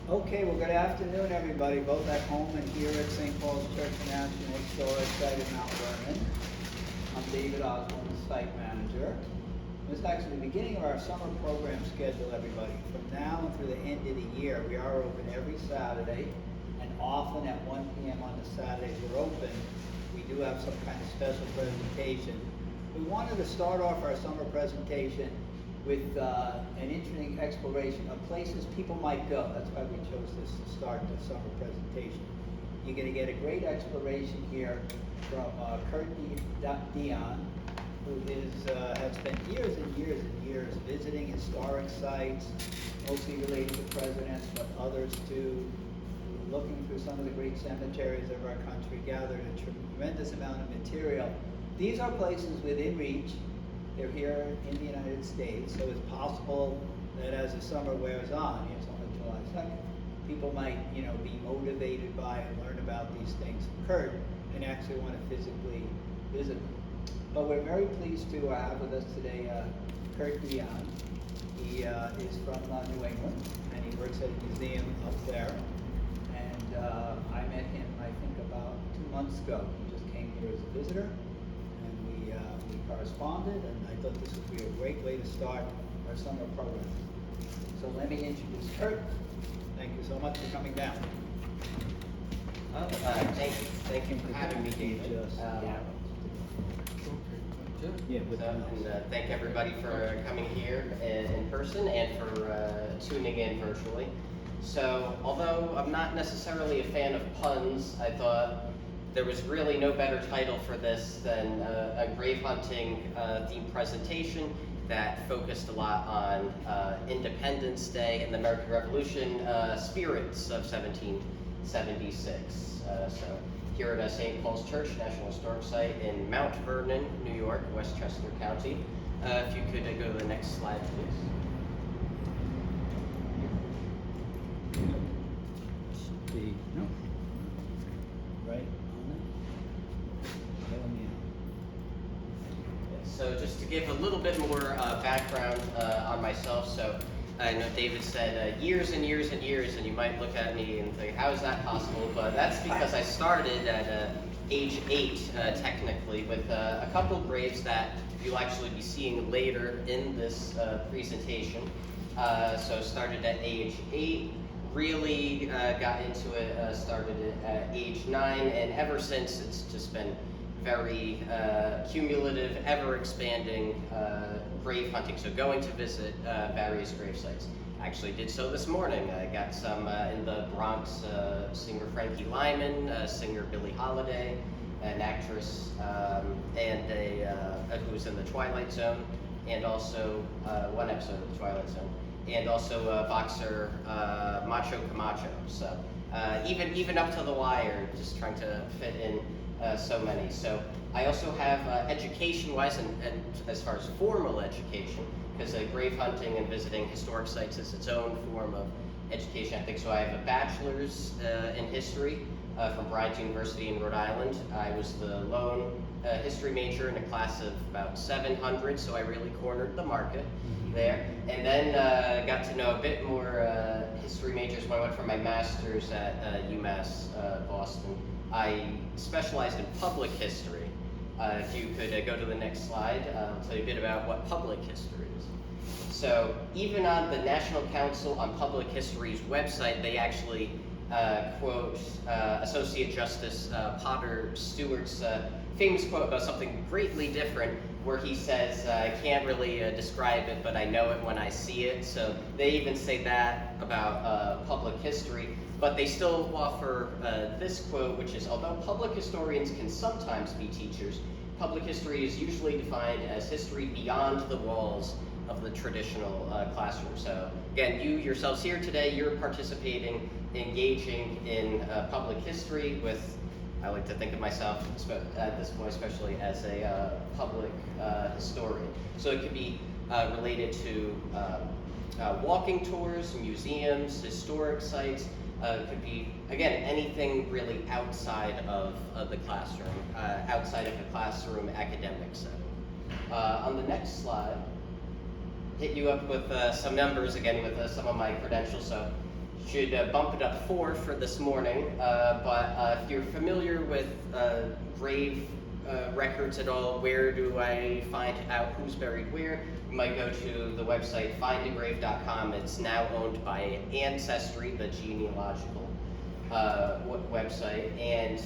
Okay, well, good afternoon, everybody, both at home and here at St. Paul's Church National Historic Site in Mount Vernon. I'm David Osborne, the site manager. This is actually the beginning of our summer program schedule, everybody. From now and through the end of the year, we are open every Saturday, and often at 1 p.m. on the Saturdays we're open, we do have some kind of special presentation. We wanted to start off our summer presentation with an interesting exploration of places people might go. That's why we chose this to start the summer presentation. You're going to get a great exploration here from Deion, who has spent years and years and years visiting historic sites, mostly related to presidents, but others too, looking through some of the great cemeteries of our country, gathered a tremendous amount of material. These are places within reach. They're here in the United States, so it's possible that as the summer wears on, it's only July 2nd, people might, be motivated by and learn about these things from Kurt and actually want to physically visit them. But we're very pleased to have with us today Kurt Deion. He is from New England, and he works at a museum up there. And I met him, I think, about 2 months ago. He just came here as a visitor. We corresponded, and I thought this would be a great way to start our summer program. So let me introduce Kurt. Thank you so much for coming down. Thank you for having me, David. Thank everybody for coming here in person and for tuning in virtually. So, although I'm not necessarily a fan of puns, I thought there was really no better title for this than a grave hunting themed presentation that focused a lot on Independence Day and the American Revolution spirits of 1776. So here at St. Paul's Church National Historic Site in Mount Vernon, New York, Westchester County. If you could go to the next slide, please. Right. So just to give a little bit more background on myself, so I know David said years and years and years, and you might look at me and think, how is that possible? But that's because I started at age 8, technically, with a couple of graves that you'll actually be seeing later in this presentation. So started at age 8, really got into it, started at age 9, and ever since it's just been very cumulative, ever-expanding grave hunting, so going to visit various grave sites. Actually did so this morning. I got some in the Bronx, singer Frankie Lyman, singer Billie Holiday, an actress, and who was in The Twilight Zone, and also one episode of The Twilight Zone, and also boxer Macho Camacho. So even up to the wire, just trying to fit in so many. So I also have education-wise and as far as formal education, because grave hunting and visiting historic sites is its own form of education, I think. So I have a bachelor's in history from Bryant University in Rhode Island. I was the lone history major in a class of about 700, so I really cornered the market there. And then got to know a bit more history majors when I went for my master's at UMass Boston. I specialized in public history. If you could go to the next slide, I'll tell you a bit about what public history is. So even on the National Council on Public History's website, they actually quote Associate Justice Potter Stewart's famous quote about something greatly different, where he says, I can't really describe it, but I know it when I see it. So they even say that about public history. But they still offer this quote, which is, although public historians can sometimes be teachers, public history is usually defined as history beyond the walls of the traditional classroom. So again, you yourselves here today, you're participating, engaging in public history with, I like to think of myself at this point especially as a public historian. So it could be related to walking tours, museums, historic sites. Could be, again, anything really outside of the classroom, outside of the classroom academic setting. On the next slide, hit you up with some numbers, again, with some of my credentials. So should bump it up 4 for this morning, but if you're familiar with grave records at all, where do I find out who's buried where? You might go to the website findagrave.com. It's now owned by Ancestry, the genealogical website, and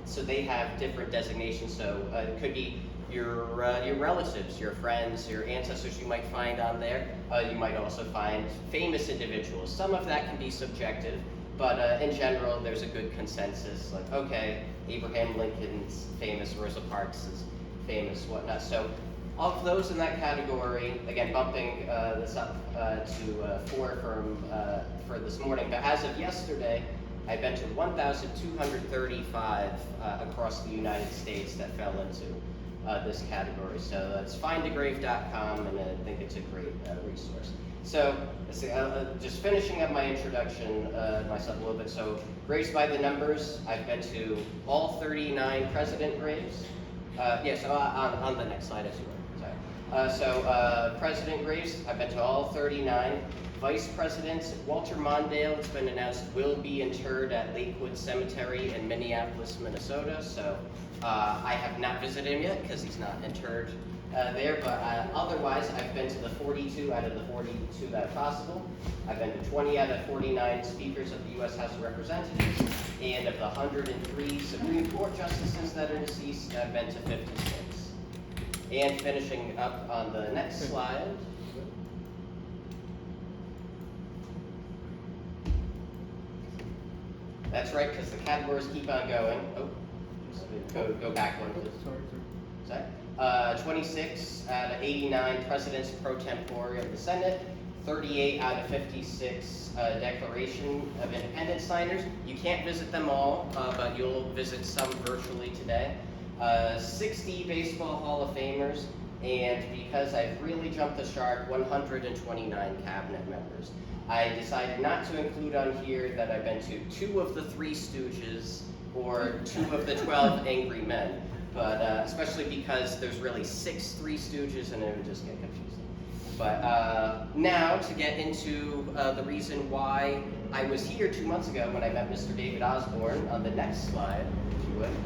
so they have different designations. So it could be your relatives, your friends, your ancestors you might find on there. You might also find famous individuals. Some of that can be subjective, but in general, there's a good consensus. Like, okay, Abraham Lincoln's famous, Rosa Parks is famous, whatnot. So of those in that category, again, bumping this up to 4 for this morning. But as of yesterday, I've been to 1,235 across the United States that fell into this category. So that's findagrave.com, and I think it's a great resource. So just finishing up my introduction myself a little bit. So graves by the numbers, I've been to all 39 president graves. So on the next slide, as you were. Sorry. President graves, I've been to all 39. Vice Presidents, Walter Mondale, it's been announced, will be interred at Lakewood Cemetery in Minneapolis, Minnesota. So I have not visited him yet because he's not interred there, but otherwise I've been to the 42 out of the 42 that are possible. I've been to 20 out of 49 speakers of the U.S. House of Representatives, and of the 103 Supreme Court justices that are deceased, I've been to 56. And finishing up on the next slide. That's right, because the categories keep on going. Oh, go back one, please. Sorry. 26 out of 89 presidents pro tempore of the Senate, 38 out of 56 Declaration of Independence signers. You can't visit them all, but you'll visit some virtually today. 60 Baseball Hall of Famers, and because I've really jumped the shark, 129 cabinet members. I decided not to include on here that I've been to 2 of the 3 Stooges or 2 of the 12 Angry Men, but especially because there's really 6 Three Stooges and it would just get confusing. But now to get into the reason why I was here 2 months ago when I met Mr. David Osborne on the next slide, if you would.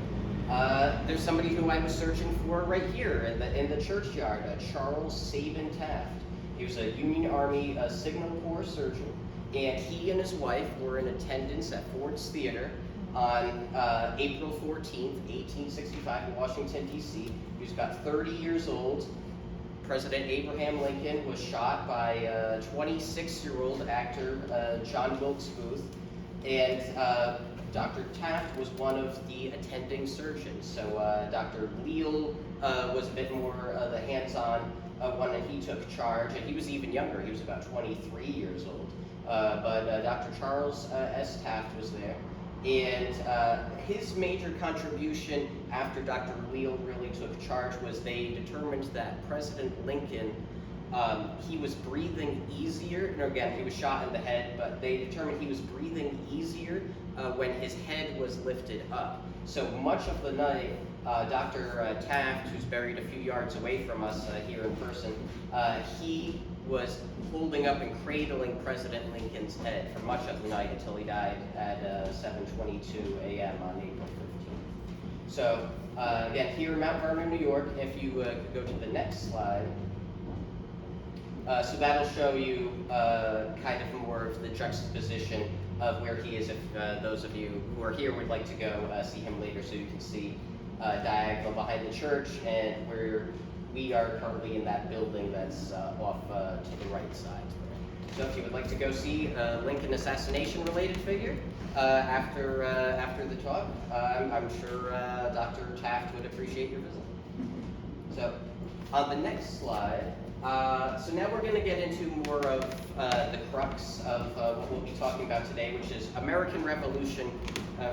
There's somebody who I was searching for right here in the churchyard, Charles Sabin Taft. He was a Union Army Signal Corps surgeon, and he and his wife were in attendance at Ford's Theater on April 14th, 1865 in Washington, D.C. He was about 30 years old. President Abraham Lincoln was shot by 26-year-old actor John Wilkes Booth, and Dr. Taft was one of the attending surgeons. So Dr. Leal was a bit more the hands-on one, and he took charge, and he was even younger. He was about 23 years old. But Dr. Charles S. Taft was there, and his major contribution after Dr. Leal really took charge was they determined that President Lincoln, he was breathing easier. And again, he was shot in the head, but they determined he was breathing easier when his head was lifted up. So much of the night, Dr. Taft, who's buried a few yards away from us here in person, he was holding up and cradling President Lincoln's head for much of the night until he died at 7:22 a.m. on April 15th. So again, here in Mount Vernon, New York, if you could go to the next slide. So that'll show you kind of more of the juxtaposition of where he is if those of you who are here would like to go see him later, so you can see diagonal behind the church and where we are currently in that building that's off to the right side there. So if you would like to go see a Lincoln assassination related figure after the talk, I'm sure Dr. Taft would appreciate your visit. So on the next slide, so now we're going to get into more of the crux of what we'll be talking about today, which is American Revolution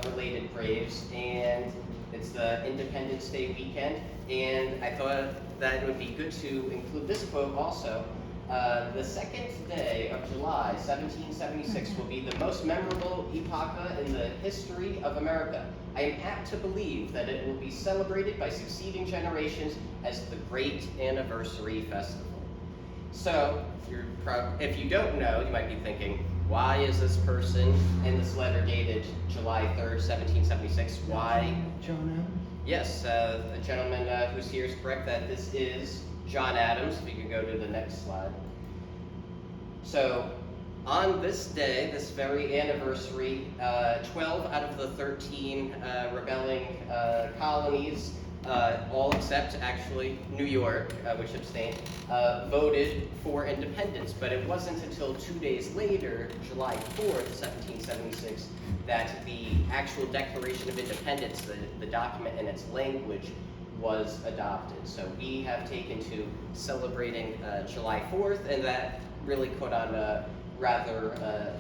related graves, and it's the Independence Day weekend, and I thought that it would be good to include this quote also. The second day of July, 1776, will be the most memorable epoch in the history of America. I am apt to believe that it will be celebrated by succeeding generations as the great anniversary festival. So, if you don't know, you might be thinking, why is this person in this letter dated July 3rd, 1776? Why? John Adams? Yes, the gentleman who's here is correct that this is John Adams. If you could go to the next slide. So, on this day, this very anniversary, 12 out of the 13 rebelling colonies, all except actually New York, which abstained, voted for independence. But it wasn't until 2 days later, July 4th, 1776, that the actual Declaration of Independence, the document in its language, was adopted. So we have taken to celebrating July 4th, and that really caught on rather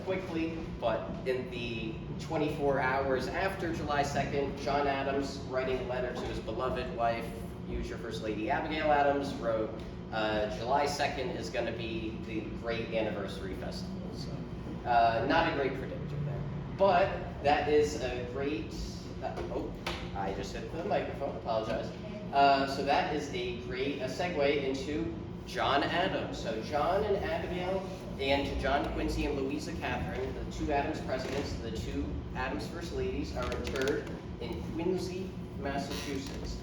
quickly, but in the 24 hours after July 2nd, John Adams, writing a letter to his beloved wife, future First Lady Abigail Adams, wrote, July 2nd is going to be the great anniversary festival. So, not a great predictor there. But that is a great, oh, I just hit the microphone, apologize. So that is a great segue into John Adams. So John and Abigail, and John Quincy and Louisa Catherine, the two Adams presidents, the two Adams first ladies, are interred in Quincy, Massachusetts.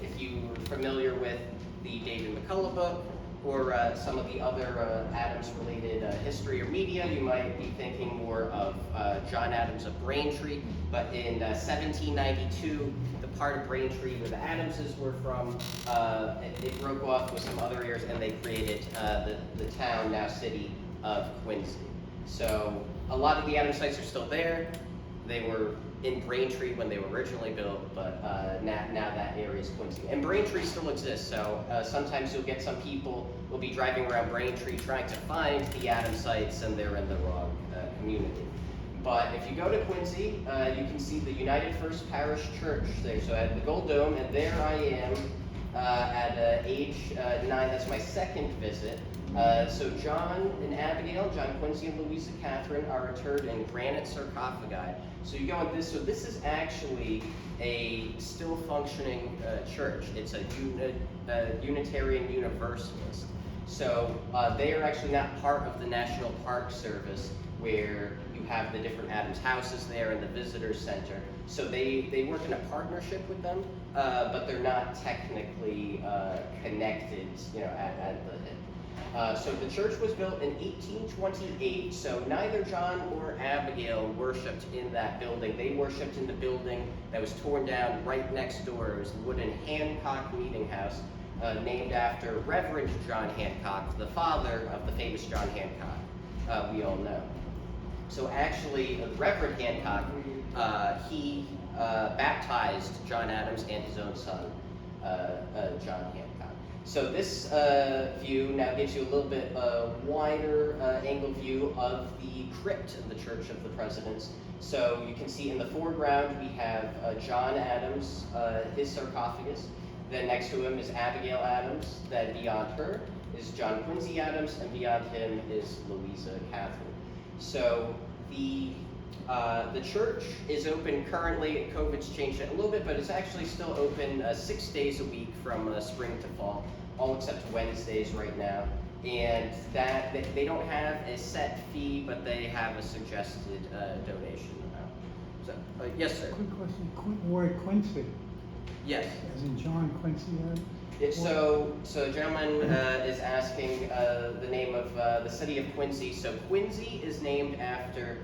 If you're familiar with the David McCullough book, or some of the other Adams-related history or media, you might be thinking more of John Adams of Braintree. But in 1792, the part of Braintree where the Adamses were from, it broke off with some other areas, and they created the town, now city, of Quincy. So a lot of the Adams sites are still there. They were in Braintree when they were originally built, but now that area is Quincy. And Braintree still exists, so sometimes you'll get some people will be driving around Braintree trying to find the Adams sites, and they're in the wrong community. But if you go to Quincy, you can see the United First Parish Church there. So at the Gold Dome, and there I am at age 9. That's my second visit. So John and Abigail, John Quincy and Louisa Catherine are interred in granite sarcophagi. So you go in this, so this is actually a still functioning church. It's a Unitarian Universalist. So they are actually not part of the National Park Service, where you have the different Adams houses there and the visitor center. So they work in a partnership with them, but they're not technically connected, at the hip. So the church was built in 1828, so neither John or Abigail worshipped in that building. They worshipped in the building that was torn down right next door. It was the wooden Hancock Meeting House, named after Reverend John Hancock, the father of the famous John Hancock we all know. So actually, Reverend Hancock, he baptized John Adams and his own son, John Hancock. So this view now gives you a little bit wider angle view of the crypt of the Church of the Presidents. So you can see in the foreground we have John Adams, his sarcophagus. Then next to him is Abigail Adams. Then beyond her is John Quincy Adams, and beyond him is Louisa Catherine. So the church is open currently. COVID's changed it a little bit, but it's actually still open 6 days a week from spring to fall, all except Wednesdays right now. And that they don't have a set fee, but they have a suggested donation amount. So, yes, sir. Quick question, word Quincy, Yes. as in John Quincy Adams? So a gentleman is asking the name of the city of Quincy. So Quincy is named after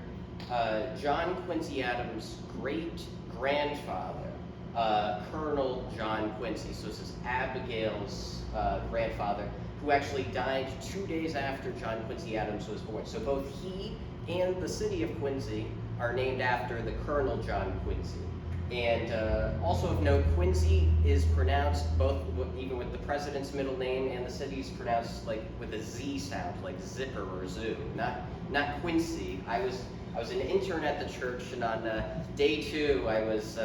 John Quincy Adams' great-grandfather, Colonel John Quincy. So this is Abigail's grandfather, who actually died 2 days after John Quincy Adams was born. So both he and the city of Quincy are named after the Colonel John Quincy. And also of note, Quincy is pronounced both, even with the president's middle name, and the city's pronounced like with a Z sound, like zipper or zoo, not Quincy. I was an intern at the church, and on day 2, I was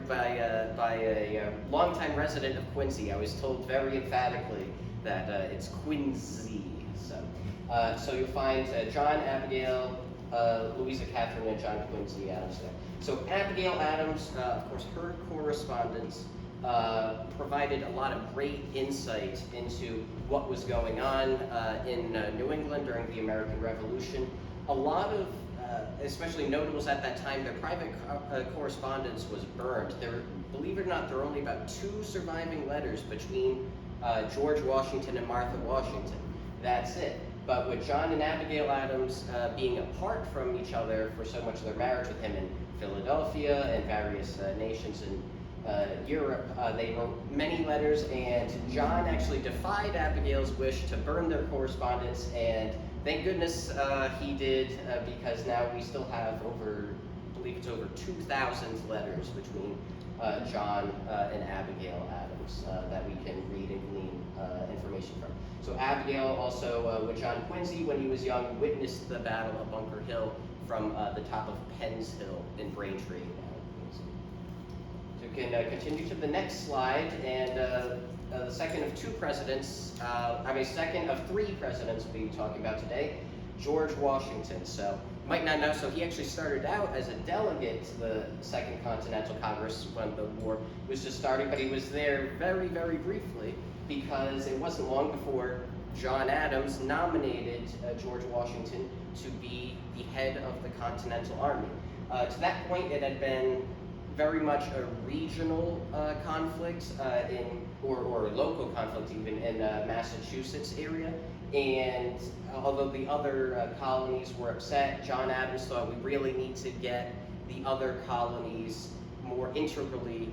by a longtime resident of Quincy. I was told very emphatically that it's Quincy. So you'll find John, Abigail, Louisa Catherine, and John Quincy Adams there. So Abigail Adams, of course, her correspondence provided a lot of great insight into what was going on in New England during the American Revolution. A lot of, especially notables at that time, their private correspondence was burned. Believe it or not, there are only about 2 surviving letters between George Washington and Martha Washington. That's it. But with John and Abigail Adams being apart from each other for so much of their marriage, with him in Philadelphia and various nations in Europe, they wrote many letters, and John actually defied Abigail's wish to burn their correspondence, and thank goodness he did, because now we still have I believe it's over 2,000 letters between John and Abigail Adams that we can read and glean information from. So Abigail also, with John Quincy, when he was young, witnessed the Battle of Bunker Hill from the top of Penn's Hill in Braintree. So we can continue to the next slide, and the second of 2 presidents, second of 3 presidents we'll be talking about today, George Washington. So you might not know, so he actually started out as a delegate to the Second Continental Congress when the war was just starting, but he was there very, very briefly, because it wasn't long before John Adams nominated George Washington to be the head of the Continental Army. To that point, it had been very much a regional conflict or local conflict even in Massachusetts area. And although the other colonies were upset, John Adams thought we really need to get the other colonies more integrally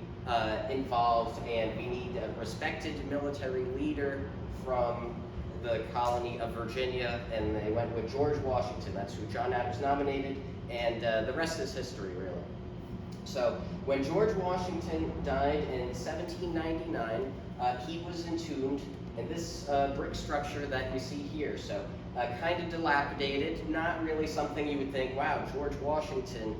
involved, and we need a respected military leader from the colony of Virginia, and they went with George Washington. That's who John Adams nominated, and the rest is history, really. So when George Washington died in 1799, he was entombed in this brick structure that you see here. So kind of dilapidated, not really something you would think, wow, George Washington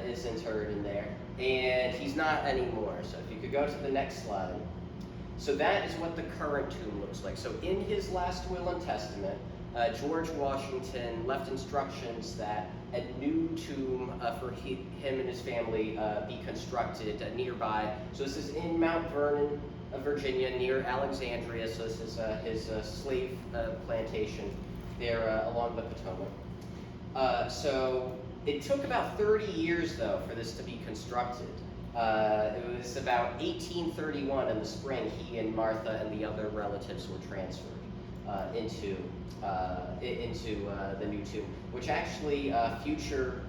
is interred in there. And he's not anymore. So if you could go to the next slide. So that is what the current tomb looks like. So in his last will and testament, George Washington left instructions that a new tomb for him and his family be constructed nearby. So this is in Mount Vernon, Virginia, near Alexandria. So this is his slave plantation there along the Potomac. So it took about 30 years, though, for this to be constructed. It was about 1831 in the spring, he and Martha and the other relatives were transferred into the new tomb, which actually future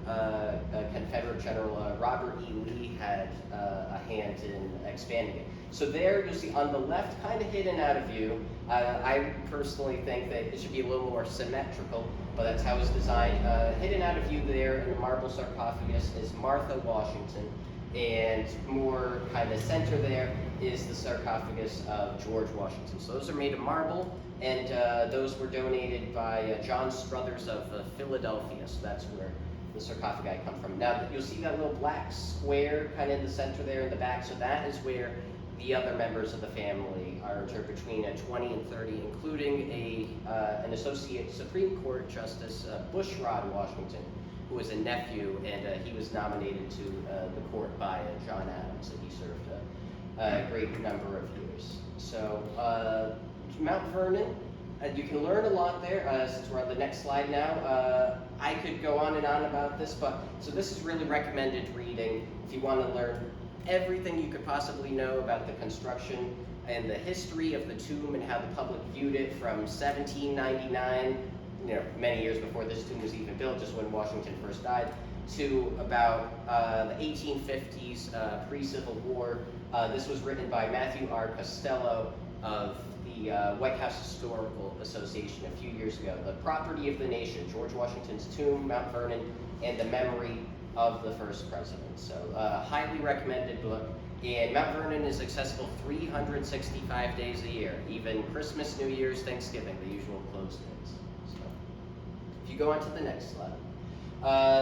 Confederate General Robert E. Lee had a hand in expanding it. So there you'll see on the left, kind of hidden out of view, I personally think that it should be a little more symmetrical, but that's how it's designed. Hidden out of view there in the marble sarcophagus is Martha Washington, and more kind of center there is the sarcophagus of George Washington. So those are made of marble, and those were donated by John Struthers of Philadelphia. So that's where the sarcophagi come from. Now you'll see that little black square kind of in the center there in the back. So that is where the other members of the family are interred between 20 and 30, including an associate Supreme Court Justice, Bushrod Washington, who was a nephew, and he was nominated to the court by John Adams, and he served a great number of years. So Mount Vernon, you can learn a lot there, since we're on the next slide now. I could go on and on about this, but so this is really recommended reading if you want to learn everything you could possibly know about the construction and the history of the tomb and how the public viewed it from 1799, many years before this tomb was even built, just when Washington first died, to about the 1850s, pre-Civil War. This was written by Matthew R. Costello of the White House Historical Association a few years ago. The Property of the Nation, George Washington's Tomb, Mount Vernon, and the Memory of the First President. So highly recommended book. And Mount Vernon is accessible 365 days a year, even Christmas, New Year's, Thanksgiving, the usual closed days. So if you go on to the next slide.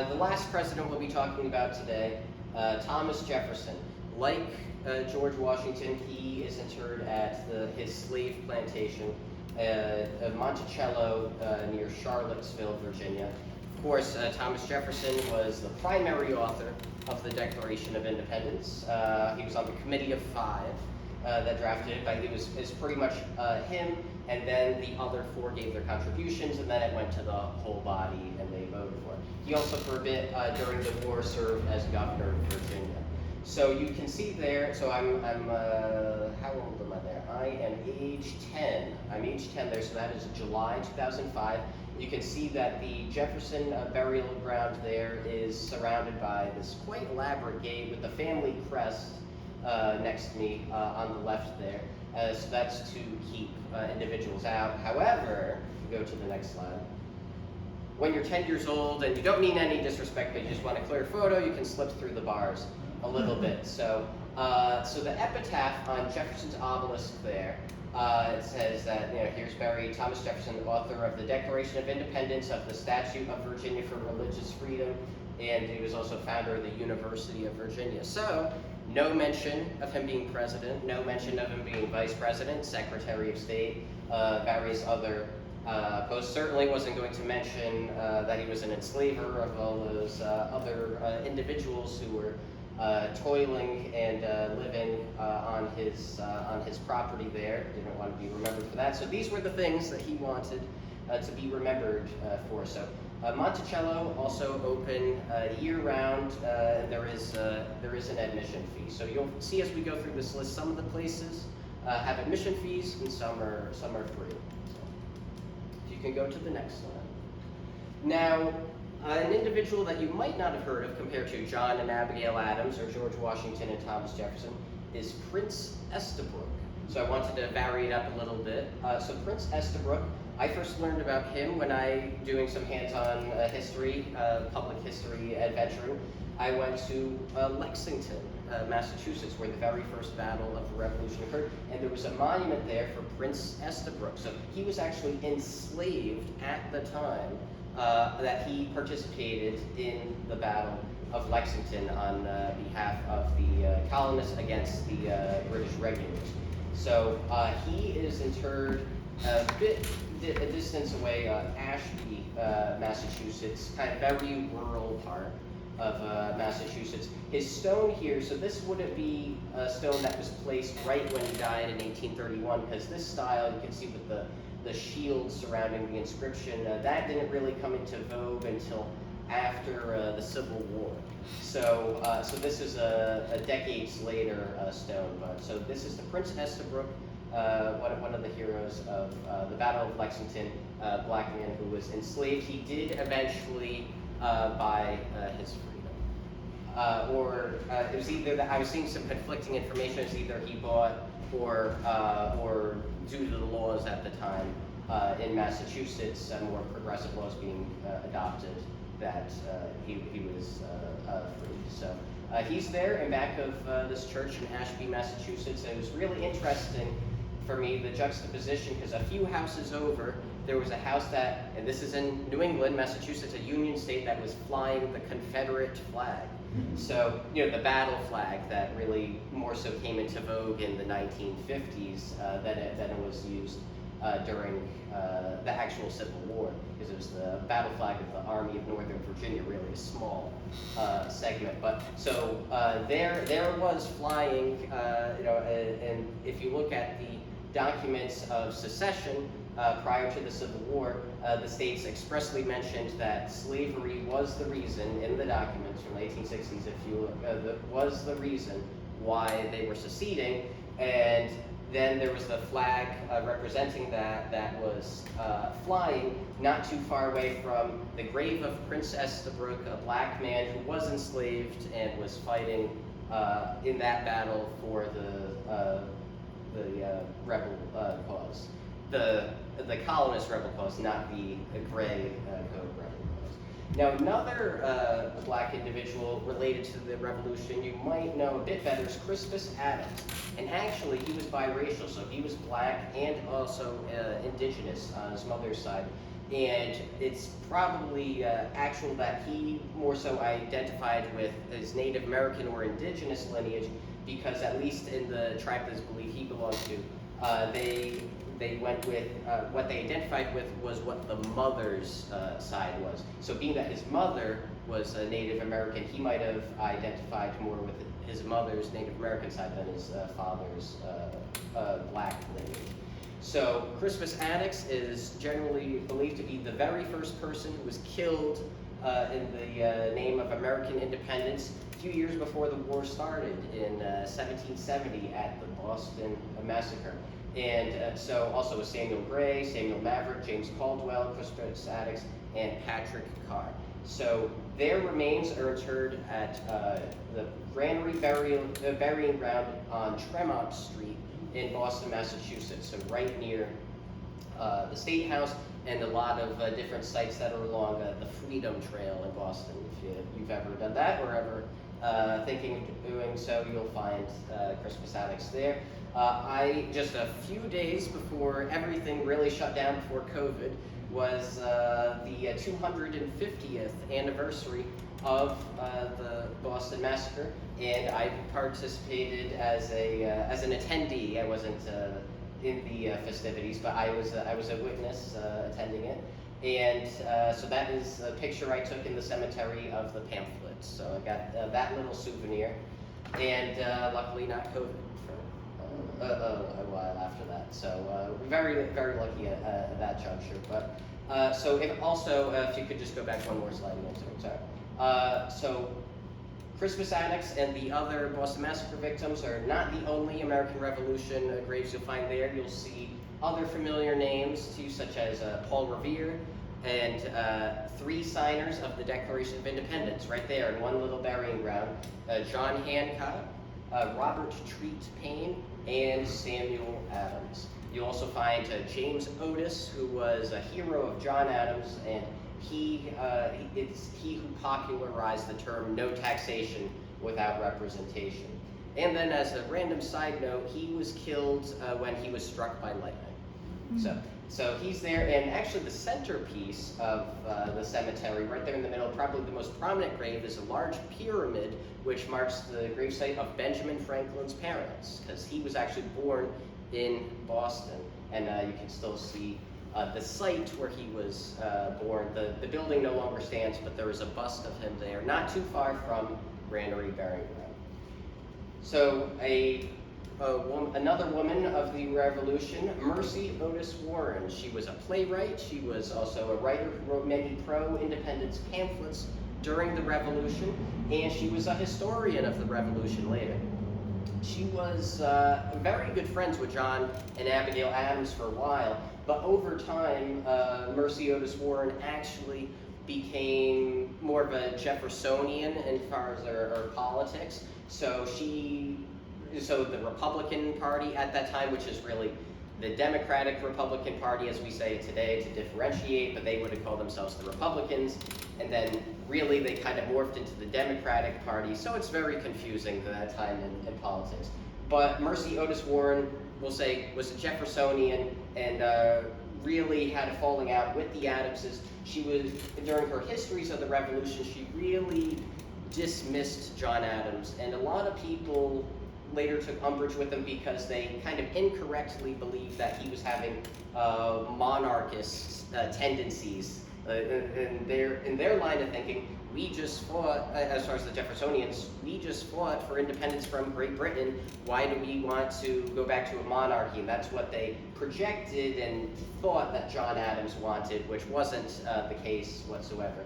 The last president we'll be talking about today, Thomas Jefferson. Like George Washington, he is interred at his slave plantation of Monticello near Charlottesville, Virginia. Of course, Thomas Jefferson was the primary author of the Declaration of Independence. He was on the Committee of Five, that drafted it, but it's pretty much him, and then the other 4 gave their contributions, and then it went to the whole body, and they voted for it. He also, for a bit during the war, served as governor of Virginia. So you can see there. So I'm how old am I there? I am age 10. I'm age 10 there. So that is July 2005. You can see that the Jefferson burial ground there is surrounded by this quite elaborate gate with the family crest next to me on the left there. So that's to keep individuals out. However, if you go to the next slide, when you're 10 years old and you don't mean any disrespect, but you just want a clear photo, you can slip through the bars a little bit. So, so the epitaph on Jefferson's obelisk there, it says that, here's buried Thomas Jefferson, the author of the Declaration of Independence, of the Statute of Virginia for Religious Freedom, and he was also founder of the University of Virginia. So, no mention of him being president, no mention of him being vice president, secretary of state, various other posts. Certainly wasn't going to mention that he was an enslaver of all those other individuals who were toiling and living on his property there. Didn't want to be remembered for that. So these were the things that he wanted to be remembered for. So Monticello also open year-round. There is an admission fee. So you'll see as we go through this list, some of the places have admission fees and some are free. So if you can go to the next slide. Now, an individual that you might not have heard of compared to John and Abigail Adams or George Washington and Thomas Jefferson is Prince Estabrook. So I wanted to vary it up a little bit. So Prince Estabrook, I first learned about him when doing some hands-on history, public history adventuring. I went to Lexington, Massachusetts, where the very first battle of the Revolution occurred, and there was a monument there for Prince Estabrook. So he was actually enslaved at the time that he participated in the Battle of Lexington on behalf of the colonists against the British regulars. So he is interred a distance away, Ashby, Massachusetts, kind of very rural part of Massachusetts. His stone here, so this wouldn't be a stone that was placed right when he died in 1831, because this style, you can see with the shield surrounding the inscription, that didn't really come into vogue until after the Civil War. So, so this is a decades later stone. But so this is the Prince Estabrook, one of the heroes of the Battle of Lexington, black man who was enslaved. He did eventually buy his freedom, or it was either that I was seeing some conflicting information. It's either he bought or due to the laws at the time in Massachusetts, more progressive laws being adopted, that he was freed. So he's there in back of this church in Ashby, Massachusetts. And it was really interesting for me, the juxtaposition, because a few houses over, there was a house that, and this is in New England, Massachusetts, a Union state, that was flying the Confederate flag. So, the battle flag that really more so came into vogue in the 1950s than it was used during the actual Civil War, because it was the battle flag of the Army of Northern Virginia, really a small segment. But so there was flying, and if you look at the documents of secession prior to the Civil War, the states expressly mentioned that slavery was the reason, in the documents from the 1860s, if you look, was the reason why they were seceding. And then there was the flag representing that was flying not too far away from the grave of Prince Estabrook, a black man who was enslaved and was fighting in that battle for the rebel cause. The colonist rebel cause, not the gray coat rebel cause. Now, another black individual related to the revolution you might know a bit better is Crispus Adams. And actually, he was biracial, so he was black and also indigenous on his mother's side. And it's probably actual that he more so identified with his Native American or indigenous lineage, because at least in the tribe that I believe he belonged to, they went with, what they identified with was what the mother's side was. So being that his mother was a Native American, he might have identified more with his mother's Native American side than his father's black lineage. So Crispus Attucks is generally believed to be the very first person who was killed in the name of American independence a few years before the war started in 1770 at the Boston Massacre. And so also with Samuel Gray, Samuel Maverick, James Caldwell, Crispus Attucks, and Patrick Carr. So their remains are interred at the Granary Burying Ground on Tremont Street in Boston, Massachusetts, so right near the State House and a lot of different sites that are along the Freedom Trail in Boston. If you've ever done that or ever thinking of doing so, you'll find Crispus Attucks there. Just a few days before everything really shut down before COVID was the 250th anniversary of the Boston Massacre, and I participated as an attendee. I wasn't in the festivities, but I was a witness attending it. And so that is a picture I took in the cemetery of the pamphlet. So I got that little souvenir, and luckily not COVID for a while after that. So very, very lucky at that juncture. But so if you could just go back one more slide again, sorry. So Crispus Attucks and the other Boston Massacre victims are not the only American Revolution graves you'll find there. You'll see other familiar names too, such as Paul Revere and 3 signers of the Declaration of Independence right there in one little burying ground. John Hancock, Robert Treat Payne, and Samuel Adams. You'll also find James Otis, who was a hero of John Adams, and it's he who popularized the term no taxation without representation. And then as a random side note, he was killed when he was struck by lightning. So he's there, and actually the centerpiece of the cemetery, right there in the middle, probably the most prominent grave, is a large pyramid which marks the gravesite of Benjamin Franklin's parents, because he was actually born in Boston, and you can still see the site where he was born. The building no longer stands, but there is a bust of him there, not too far from Granary Burying Ground. So another woman of the Revolution, Mercy Otis Warren. She was a playwright. She was also a writer who wrote many pro-independence pamphlets during the Revolution, and she was a historian of the Revolution later. She was very good friends with John and Abigail Adams for a while, but over time, Mercy Otis Warren actually became more of a Jeffersonian as far as her politics. So the Republican Party at that time, which is really the Democratic Republican Party as we say it today to differentiate, but they would have called themselves the Republicans, and then really they kind of morphed into the Democratic Party, so it's very confusing at that time in politics. But Mercy Otis Warren, we'll say, was a Jeffersonian and really had a falling out with the Adamses. She was, during her histories of the Revolution, she really dismissed John Adams, and a lot of people later took umbrage with him because they kind of incorrectly believed that he was having monarchist tendencies. In their line of thinking, we just fought, as far as the Jeffersonians, we just fought for independence from Great Britain. Why do we want to go back to a monarchy? And that's what they projected and thought that John Adams wanted, which wasn't the case whatsoever.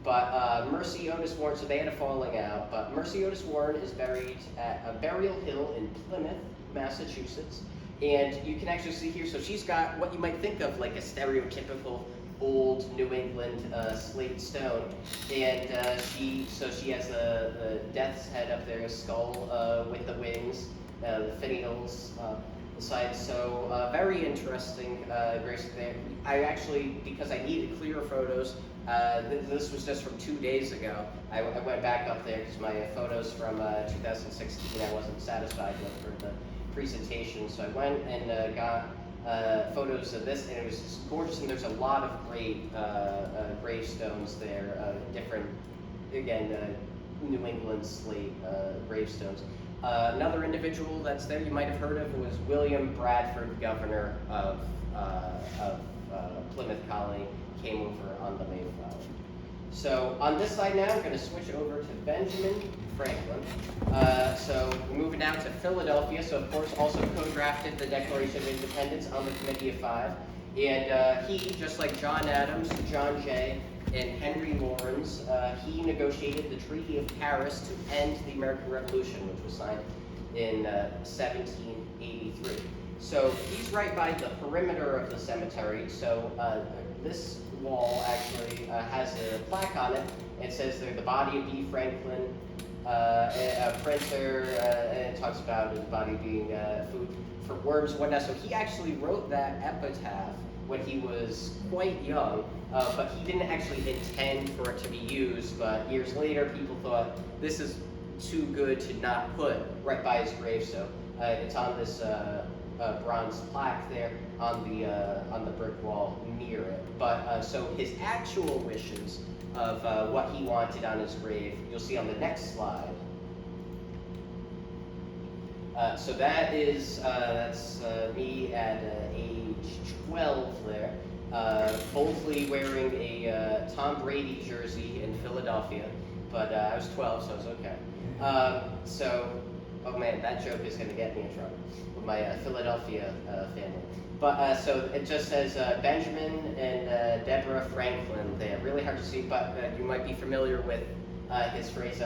But Mercy Otis Warren, so they had a falling out, but Mercy Otis Warren is buried at a burial hill in Plymouth, Massachusetts. And you can actually see here, so she's got what you might think of like a stereotypical old New England slate stone. And she has a death's head up there, a skull with the wings, the finials, the sides. So very interesting grace there. I actually, because I needed clearer photos, this was just from 2 days ago. I went back up there because my photos from 2016 I wasn't satisfied with for the presentation. So I went and got photos of this, and it was just gorgeous. And there's a lot of great gravestones there, different, again, New England slate gravestones. Another individual that's there you might have heard of was William Bradford, governor of Plymouth Colony, came over on the Mayflower. So on this side now, I'm going to switch over to Benjamin Franklin. So we're moving down to Philadelphia. So of course also co-drafted the Declaration of Independence on the Committee of Five. And he, just like John Adams, John Jay, and Henry Laurens, he negotiated the Treaty of Paris to end the American Revolution, which was signed in 1783. So he's right by the perimeter of the cemetery. So this wall actually has a plaque on it. It says there, the body of B. Franklin, a printer, and it talks about his body being food for worms and whatnot. So he actually wrote that epitaph when he was quite young, but he didn't actually intend for it to be used. But years later, people thought this is too good to not put right by his grave. So it's on this bronze plaque there on the brick wall near it. But so his actual wishes of what he wanted on his grave, you'll see on the next slide. So that is that's me at age 12 there, boldly wearing a Tom Brady jersey in Philadelphia, but I was 12, so it was okay. So, oh man, that joke is going to get me in trouble with my Philadelphia family. But so it just says Benjamin and Deborah Franklin there. Really hard to see, but you might be familiar with his phrase,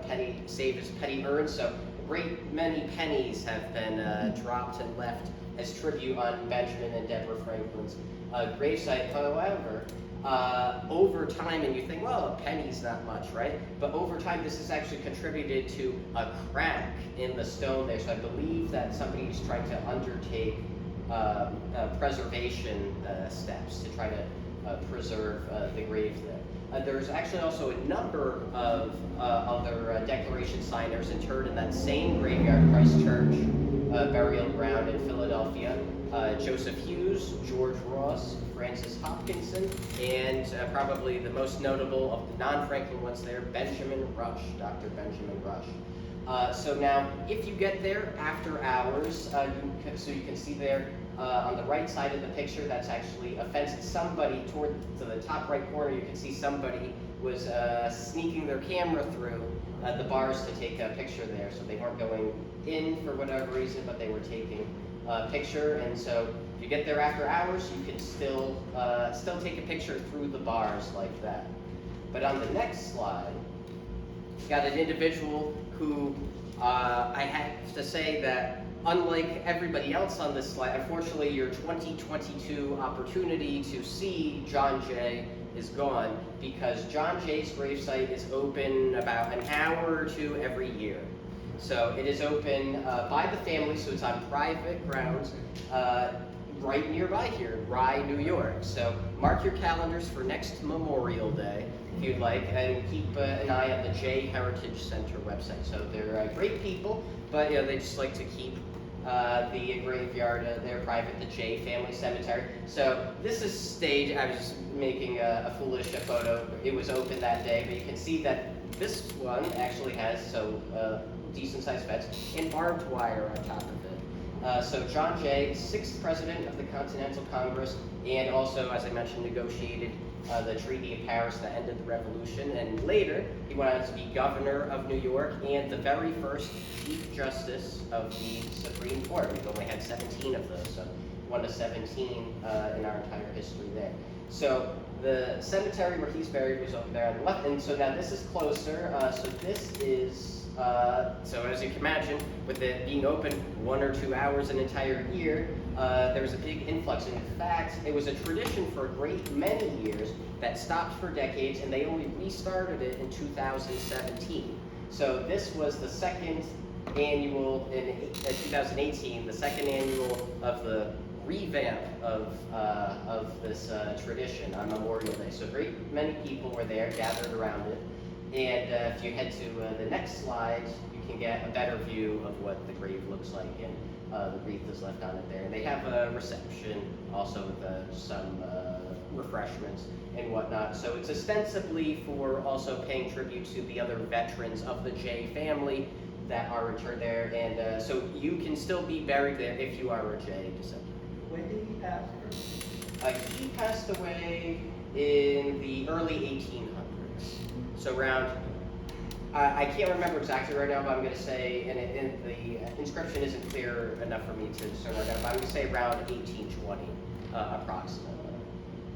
penny saved as penny earned. So a great many pennies have been dropped and left as tribute on Benjamin and Deborah Franklin's gravesite. However, over time, and you think, well, a penny's not much, right? But over time, this has actually contributed to a crack in the stone there. So I believe that somebody's trying to undertake preservation steps to try to preserve the grave there. There's actually also a number of other Declaration signers interred in that same graveyard, Christ Church burial ground in Philadelphia. Joseph Hughes, George Ross, Francis Hopkinson, and probably the most notable of the non-Franklin ones there, Benjamin Rush, Dr. Benjamin Rush. So now, if you get there after hours, so you can see there on the right side of the picture, that's actually a fence. Somebody to the top right corner, you can see somebody was sneaking their camera through the bars to take a picture there. So they weren't going in for whatever reason, but they were taking a picture. And so if you get there after hours, you can still take a picture through the bars like that. But on the next slide, got an individual who I have to say that unlike everybody else on this slide, unfortunately your 2022 opportunity to see John Jay is gone, because John Jay's gravesite is open about an hour or two every year. So it is open by the family, so it's on private grounds right nearby here in Rye, New York. So mark your calendars for next Memorial Day, if you'd like, and keep an eye on the Jay Heritage Center website. So they're great people, but they just like to keep the graveyard there private, the Jay Family Cemetery. So this is staged. I was just making a foolish photo. It was open that day, but you can see that this one actually has decent-sized fence and barbed wire on top of it. So John Jay, 6th President of the Continental Congress, and also, as I mentioned, negotiated the Treaty of Paris that ended the Revolution, and later he went on to be Governor of New York and the very first Chief Justice of the Supreme Court. We've only had 17 of those, so 1 to 17 in our entire history there. So the cemetery where he's buried was over there on the left, and so now this is closer. So this is so as you can imagine, with it being open 1 or 2 hours an entire year, there was a big influx. And in fact, it was a tradition for a great many years that stopped for decades, and they only restarted it in 2017. So this was the second annual, in 2018, the second annual of the revamp of this tradition on Memorial Day. So great many people were there, gathered around it. And if you head to the next slide, you can get a better view of what the grave looks like, and the wreath is left on it there. And they have a reception also with some refreshments and whatnot. So it's ostensibly for also paying tribute to the other veterans of the Jay family that are interred there, and so you can still be buried there if you are a J descendant. When did he pass her? He passed away in the early 1800s, so around, I can't remember exactly right now, but I'm going to say, and the inscription isn't clear enough for me to discern right now, but I'm going to say around 1820, approximately.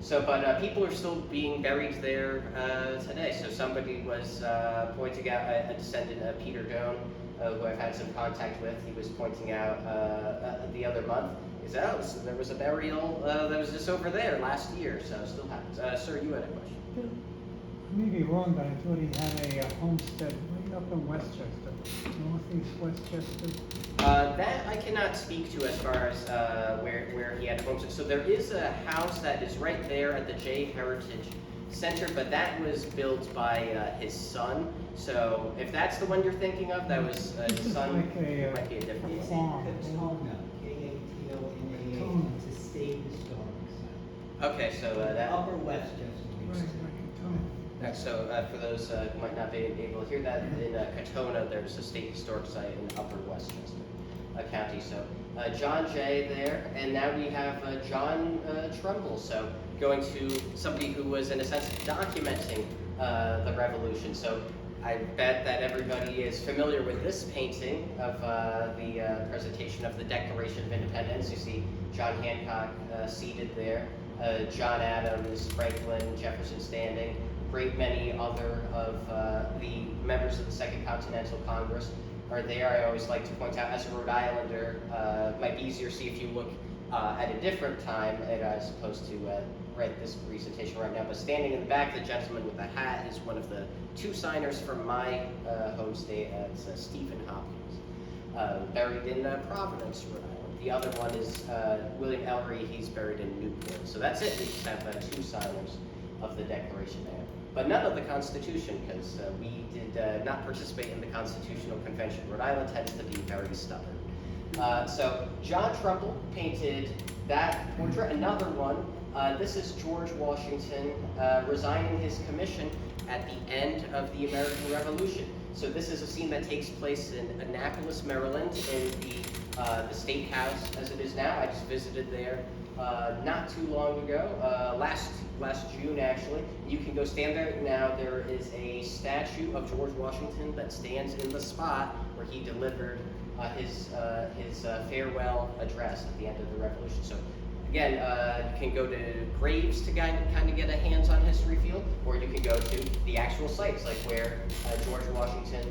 So, but people are still being buried there today. So somebody was pointing out, a descendant of Peter Doan, who I've had some contact with, he was pointing out the other month, he said, oh, so there was a burial that was just over there last year, so still happens. Sir, you had a question? I may be wrong, but I thought he had a homestead right up in Westchester, northeast Westchester. That I cannot speak to as far as where he had a homestead. So there is a house that is right there at the J Heritage Center, but that was built by his son. So if that's the one you're thinking of, that was his son. Like it might be a different It's one. in Katona, K-A-T-O-N-A-A. Katona. It's a state historic site. Okay, so that. Upper Westchester. Right, right, So for those who might not be able to hear that, in Katona, there's a state historic site in Upper Westchester County. So John Jay there, and now we have John Trumbull. So going to somebody who was, in a sense, documenting the Revolution. So I bet that everybody is familiar with this painting of the presentation of the Declaration of Independence. You see John Hancock seated there, John Adams, Franklin, Jefferson standing, great many other of the members of the Second Continental Congress are there. I always like to point out, as a Rhode Islander, it might be easier to see if you look at a different time, as opposed to write this presentation right now, but standing in the back, the gentleman with the hat is one of the two signers from my home state. It's Stephen Hopkins, buried in Providence, Rhode Island. The other one is William Ellery. He's buried in Newport. So that's it. We just have two signers of the Declaration there. But none of the Constitution, because we did not participate in the Constitutional Convention. Rhode Island tends to be very stubborn. So John Trumbull painted that portrait. Another one, this is George Washington resigning his commission at the end of the American Revolution. So this is a scene that takes place in Annapolis, Maryland, in the State House as it is now. I just visited there not too long ago, last June actually. You can go stand there now. There is a statue of George Washington that stands in the spot where he delivered his farewell address at the end of the Revolution. So again, you can go to graves to kind of get a hands-on history feel, or you can go to the actual sites, like where George Washington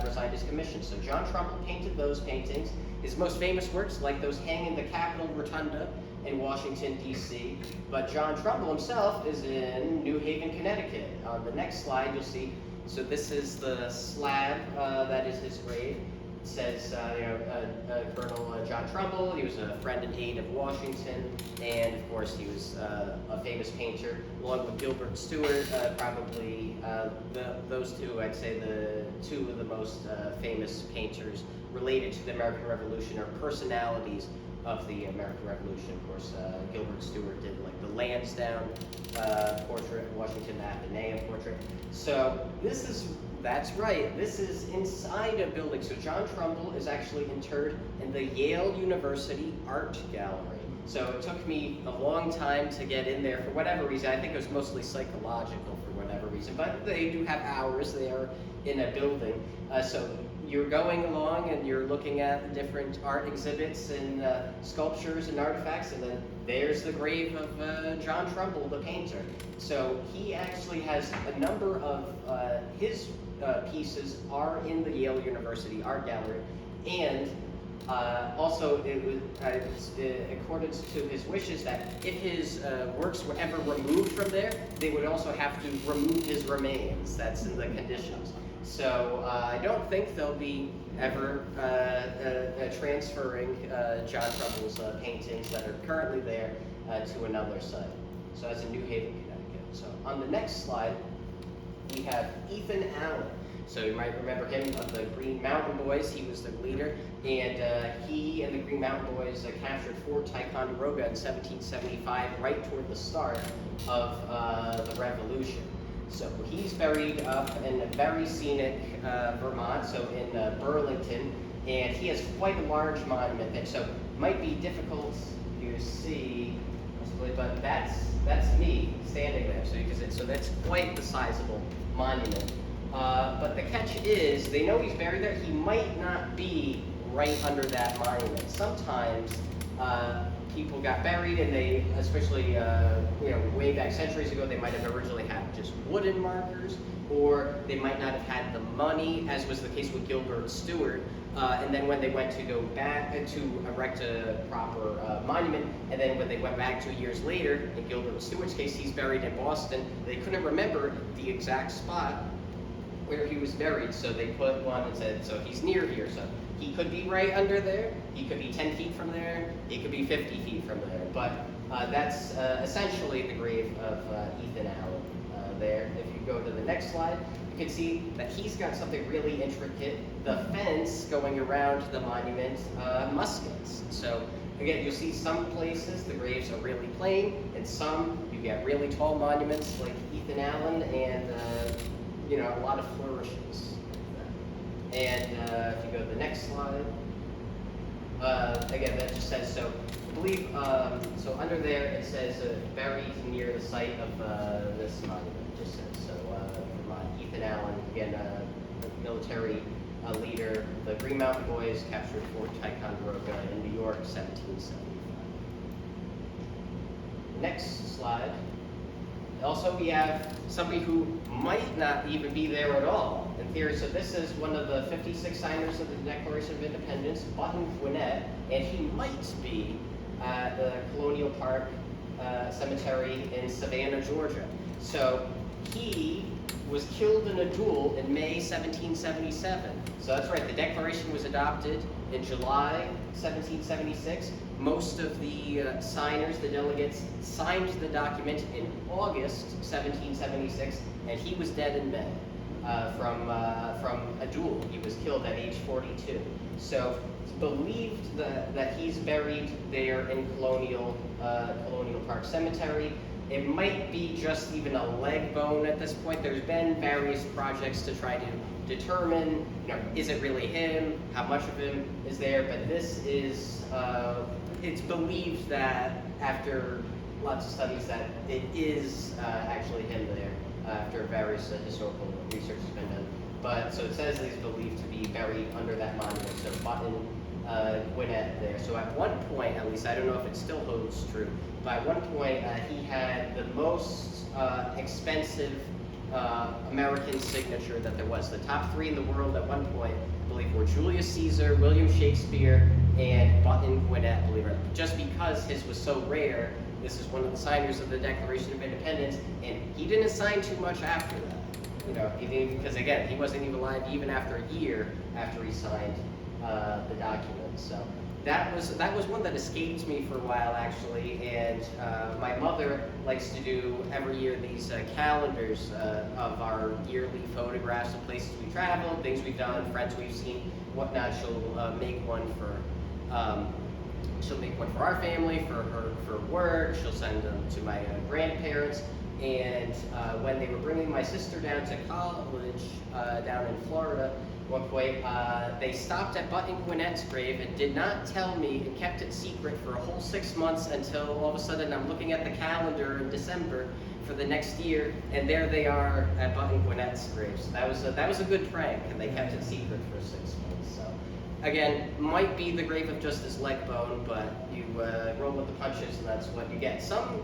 resigned his commission. So John Trumbull painted those paintings. His most famous works, like those, hang in the Capitol Rotunda in Washington, D.C. But John Trumbull himself is in New Haven, Connecticut. On the next slide, you'll see, so this is the slab that is his grave. It says, Colonel John Trumbull. He was a friend and aide of Washington, and of course he was a famous painter, along with Gilbert Stuart. Probably those two, I'd say, the two of the most famous painters related to the American Revolution, or personalities of the American Revolution. Of course, Gilbert Stuart did like the Lansdowne portrait, Washington the Athenaeum portrait. So that's right, this is inside a building. So John Trumbull is actually interred in the Yale University Art Gallery. So it took me a long time to get in there for whatever reason. I think it was mostly psychological for whatever reason, but they do have hours. They are in a building. So you're going along and you're looking at the different art exhibits and sculptures and artifacts, and then there's the grave of John Trumbull, the painter. So he actually has a number of his pieces are in the Yale University Art Gallery, and also it was in accordance to his wishes that if his works were ever removed from there, they would also have to remove his remains. That's in the conditions. So I don't think they'll be ever transferring John Trumbull's paintings that are currently there to another site. So that's in New Haven, Connecticut. So on the next slide, we have Ethan Allen. So you might remember him of the Green Mountain Boys. He was the leader, and he and the Green Mountain Boys captured Fort Ticonderoga in 1775, right toward the start of the Revolution. So he's buried up in a very scenic Vermont, so in Burlington, and he has quite a large monument there. So it might be difficult to see, but that's me standing there. So you can see, so that's quite the sizable monument. But the catch is, they know he's buried there. He might not be right under that monument. Sometimes people got buried, and they, especially way back centuries ago, they might have originally had just wooden markers, or they might not have had the money, as was the case with Gilbert Stuart. And then when they went to go back to erect a proper monument, and then when they went back 2 years later, in Gilbert Stuart's case, he's buried in Boston, they couldn't remember the exact spot where he was buried, so they put one and said, so he's near here, so he could be right under there, he could be 10 feet from there, he could be 50 feet from there, but that's essentially the grave of Ethan Allen there. If you go to the next slide, you can see that he's got something really intricate, the fence going around the monument, muskets. So again, you'll see some places the graves are really plain, and some you get really tall monuments like Ethan Allen, and a lot of flourishes. And if you go to the next slide, again, that just says, so I believe, so under there it says buried near the site of this monument, it just says. So Ethan Allen, again, a military leader, the Green Mountain Boys captured Fort Ticonderoga in New York, 1775. Next slide. Also, we have somebody who might not even be there at all, in theory. So this is one of the 56 signers of the Declaration of Independence, ButtonQuinn, and he might be at the Colonial Park Cemetery in Savannah, Georgia. So he was killed in a duel in May 1777. So that's right, the Declaration was adopted in July 1776. Most of the signers, the delegates, signed the document in August 1776, and he was dead in May from a duel. He was killed at age 42. So it's believed that he's buried there in Colonial Park Cemetery. It might be just even a leg bone at this point. There's been various projects to try to determine, is it really him? How much of him is there? But this is, it's believed that after lots of studies that it is actually him there, after various historical research has been done. But so it says that he's believed to be buried under that monument. So ButtonQuinn there. So at one point, at least, I don't know if it still holds true, but at one point he had the most expensive American signature that there was. The top three in the world at one point, I believe, were Julius Caesar, William Shakespeare, and ButtonQuinn, believe it or not. Just because his was so rare, this is one of the signers of the Declaration of Independence, and he didn't sign too much after that. Because again, he wasn't even alive even after a year after he signed the document. So that was one that escaped me for a while, actually. And my mother likes to do every year these calendars of our yearly photographs of places we traveled, things we've done, friends we've seen, whatnot. She'll make one for our family, for work. She'll send them to my grandparents. And when they were bringing my sister down to college down in Florida, at one point, they stopped at ButtonQuinn's grave and did not tell me, and kept it secret for a whole 6 months, until all of a sudden I'm looking at the calendar in December for the next year, and there they are at ButtonQuinn's grave. So that was a good prank, and they kept it secret for 6 months. So again, might be the grave of just his leg bone, but you roll with the punches, and that's what you get. Some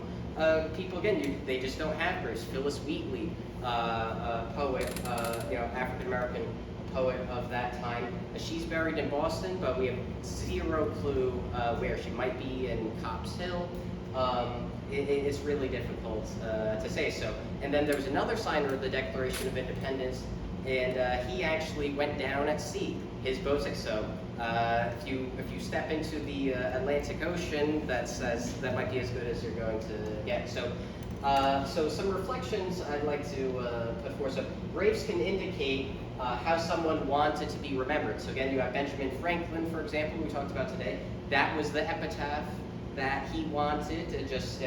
people, again, they just don't have graves. Phyllis Wheatley, a poet, African American poet of that time. She's buried in Boston, but we have zero clue where. She might be in Copp's Hill. It's really difficult to say. So, and then there was another signer of the Declaration of Independence, and he actually went down at sea. His boat sank. So if you step into the Atlantic Ocean, that might be as good as you're going to get. So so some reflections I'd like to put forth. So graves can indicate how someone wanted to be remembered. So again, you have Benjamin Franklin, for example, we talked about today. That was the epitaph that he wanted, to just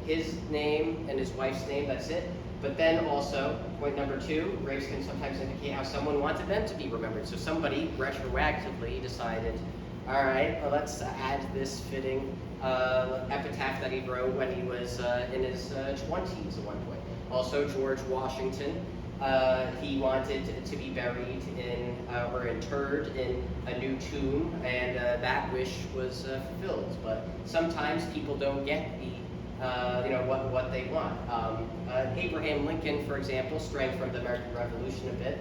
his name and his wife's name, that's it. But then also, point number 2, graves can sometimes indicate how someone wanted them to be remembered. So somebody retroactively decided, all right, well, let's add this fitting epitaph that he wrote when he was in his 20s at one point. Also, George Washington, he wanted to be buried in or interred in a new tomb, and that wish was fulfilled. But sometimes people don't get the what they want. Abraham Lincoln, for example, straying from the American Revolution a bit,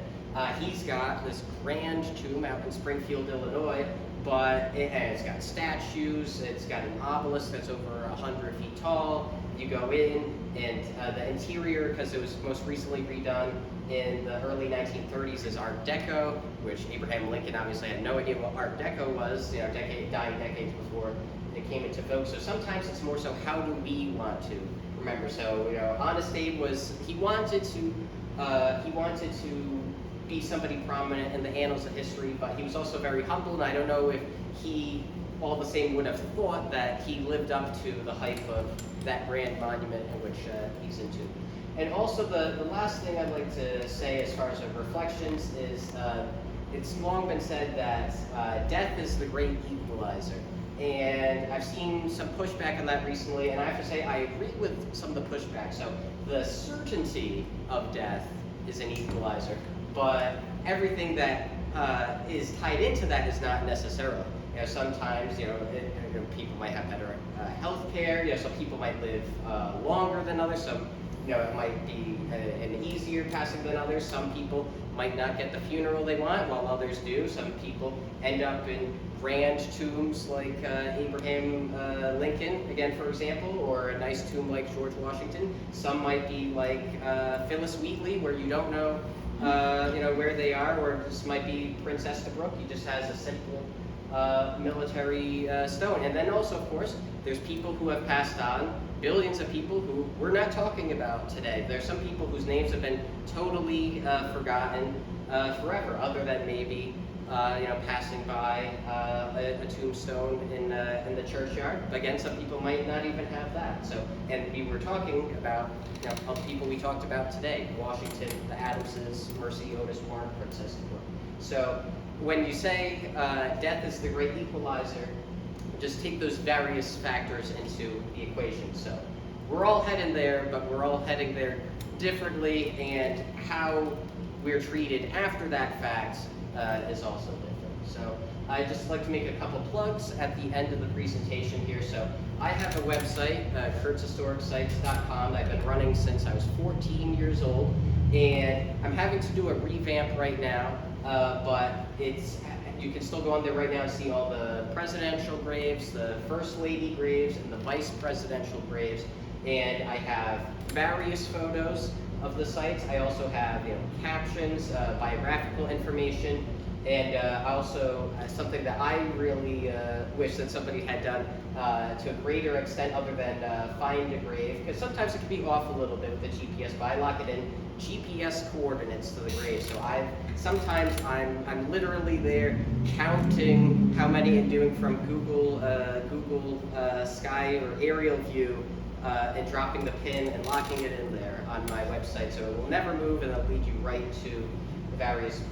he's got this grand tomb out in Springfield, Illinois, but it's got statues, it's got an obelisk that's over 100 feet tall. You go in, and the interior, because it was most recently redone in the early 1930s, is Art Deco, which Abraham Lincoln obviously had no idea what Art Deco was, dying decades before it came into vogue. So sometimes it's more so, how do we want to remember? So, Honest Abe he wanted to be somebody prominent in the annals of history, but he was also very humble, and I don't know if he all the same would have thought that he lived up to the hype of that grand monument in which he's into. And also the last thing I'd like to say as far as reflections is, it's long been said that death is the great equalizer. And I've seen some pushback on that recently, and I have to say I agree with some of the pushback. So the certainty of death is an equalizer, but everything that is tied into that is not necessarily. Sometimes people might have better health care. Some people might live longer than others. Some it might be an easier passing than others. Some people might not get the funeral they want, while others do. Some people end up in grand tombs like Abraham Lincoln, again, for example, or a nice tomb like George Washington. Some might be like Phyllis Wheatley, where you don't know, where they are, or this might be Prince Esther Brook. He just has a simple military stone. And then also, of course, there's people who have passed on, billions of people who we're not talking about today. There's some people whose names have been totally forgotten forever, other than maybe passing by a tombstone in the churchyard. Again, some people might not even have that. So, and we were talking about other people we talked about today: Washington, the Adamses, Mercy, Otis, Warren, Princess Brooke. So, when you say death is the great equalizer, just take those various factors into the equation. So, we're all heading there, but we're all heading there differently, and how we're treated after that fact is also different. So I'd just like to make a couple plugs at the end of the presentation here. So I have a website, kurtzhistoricsites.com, that I've been running since I was 14 years old, and I'm having to do a revamp right now, but you can still go on there right now and see all the presidential graves, the first lady graves, and the vice presidential graves, and I have various photos of the sites. I also have captions, biographical information, and also something that I really wish that somebody had done to a greater extent other than find a grave, because sometimes it can be off a little bit with the GPS, but I lock it in GPS coordinates to the grave. So sometimes I'm literally there counting how many and doing from Google Sky or aerial view, and dropping the pin and locking it in there on my website, so it will never move, and it'll lead you right to the various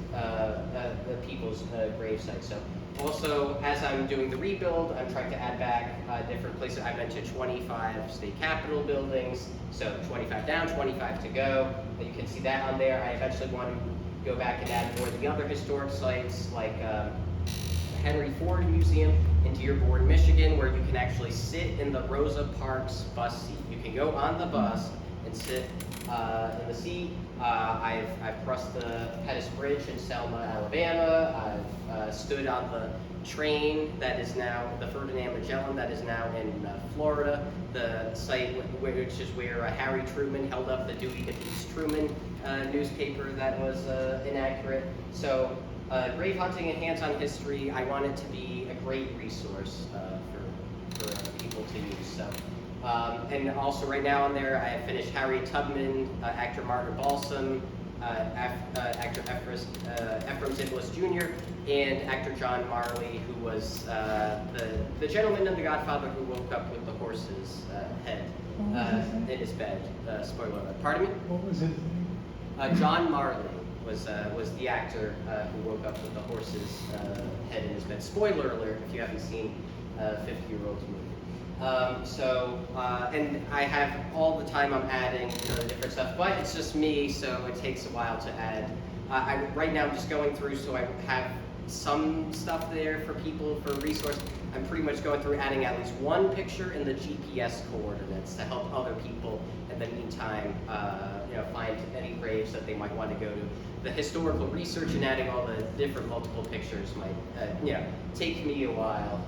people's grave sites. So also, as I'm doing the rebuild, I'm trying to add back different places. I've been to 25 state capitol buildings, so 25 down, 25 to go. You can see that on there. I eventually want to go back and add more of the other historic sites, like the Henry Ford Museum in Dearborn, Michigan, where you can actually sit in the Rosa Parks bus seat. You can go on the bus and sit in the seat. I've crossed the Pettus Bridge in Selma, Alabama. I've stood on the train that is now, the Ferdinand Magellan, that is now in Florida, the site which is where Harry Truman held up the Dewey Defeats Truman newspaper that was inaccurate. So grave hunting and hands-on history, I want it to be a great resource for people to use. So, and also right now on there, I have finished Harriet Tubman, actor Margaret Balsam, actor Ephraim Zimbalist Jr., and actor John Marley, who was the gentleman in The Godfather who woke up with the horse's head in his bed. Spoiler alert. Pardon me? What was his name? John Marley was the actor who woke up with the horse's head in his bed. Spoiler alert if you haven't seen 50-Year-Old's movie. And I have all the time I'm adding different stuff, but it's just me, so it takes a while to add. Right now I'm just going through, so I have some stuff there for people for resource. I'm pretty much going through adding at least one picture in the GPS coordinates to help other people in the meantime, find any graves that they might want to go to. The historical research and adding all the different multiple pictures might, take me a while.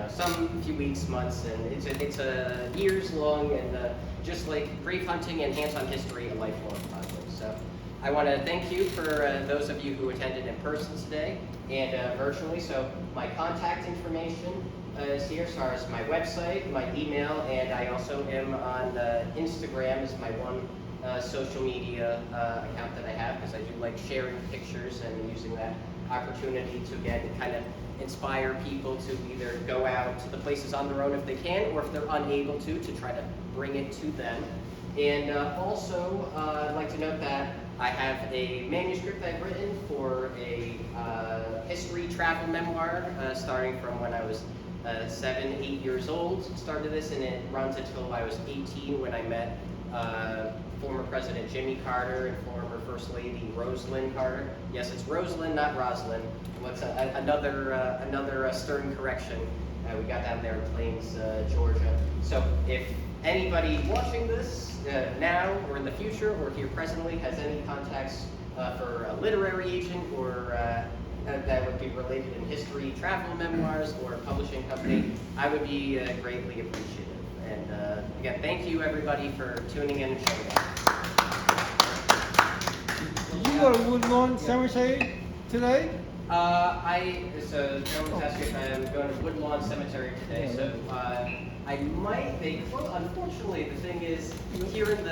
Some few weeks, months, and it's a years long, and just like grave hunting and hands-on history, a lifelong project. So I want to thank you for those of you who attended in person today and virtually. So my contact information is here as far as my website, my email, and I also am on Instagram as my one social media account that I have, because I do like sharing pictures and using that opportunity to, again, kind of inspire people to either go out to the places on their own if they can, or if they're unable to try to bring it to them. And also, I'd like to note that I have a manuscript I've written for a history travel memoir, starting from when I was 7, 8 years old. Started this, and it runs until I was 18 when I met former President Jimmy Carter and former First Lady Rosalind Carter. Yes, it's Rosalind, not Rosalind. What's another stern correction? We got down there in Plains, Georgia. So if anybody watching this now or in the future or here presently has any contacts for a literary agent or that would be related in history, travel memoirs, or a publishing company, I would be greatly appreciative. And again, thank you everybody for tuning in and showing up. Did you go to Woodlawn Cemetery today? So the gentleman's asking if I'm going to Woodlawn Cemetery today. So I might. Unfortunately, the thing is, here in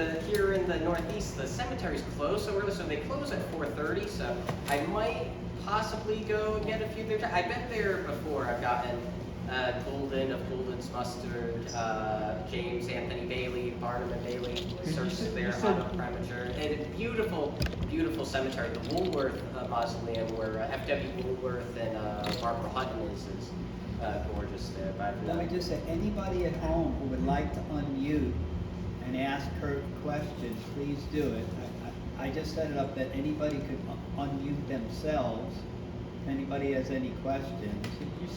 the Northeast, the cemetery's closed so early. So they close at 4:30. So I might possibly go and get a few there. I've been there before. I've gotten Golden's Mustard, James Anthony Bailey, Barnum and Bailey, searched there on a premature. And a beautiful, beautiful cemetery. The Woolworth Mausoleum, where F.W. Woolworth and Barbara Hutton is gorgeous there. But Let me just say, anybody at home who would like to unmute and ask her questions, please do it. I just set it up that anybody could unmute themselves. If anybody has any questions. You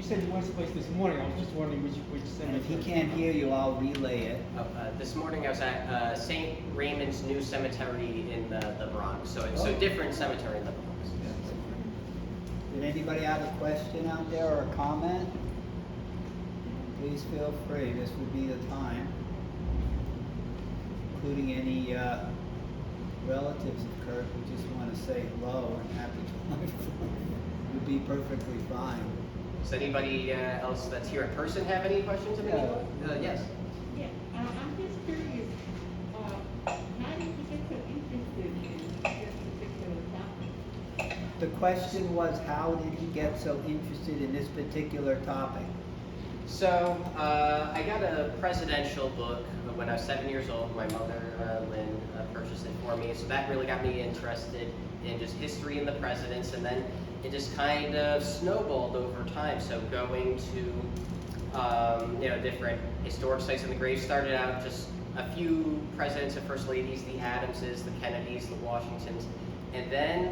said you went someplace this morning. I was just wondering which And cemetery. if he can't hear you, I'll relay it. This morning I was at St. Raymond's New Cemetery in the Bronx. So it's a different cemetery in the Bronx. Did anybody have a question out there or a comment? Please feel free. This would be the time. Including any relatives of Kurt who just want to say hello and happy 24 would be perfectly fine. Does anybody else that's here in person have any questions of anyone? Yes. Yeah, I'm just curious, how did you get so interested in this particular topic? The question was, how did he get so interested in this particular topic? So I got a presidential book when I was 7 years old. My mother, Lynn, purchased it for me. So that really got me interested in just history and the presidents. And then it just kind of snowballed over time. So going to different historic sites in the grave, started out just a few presidents and first ladies, the Adamses, the Kennedys, the Washingtons. And then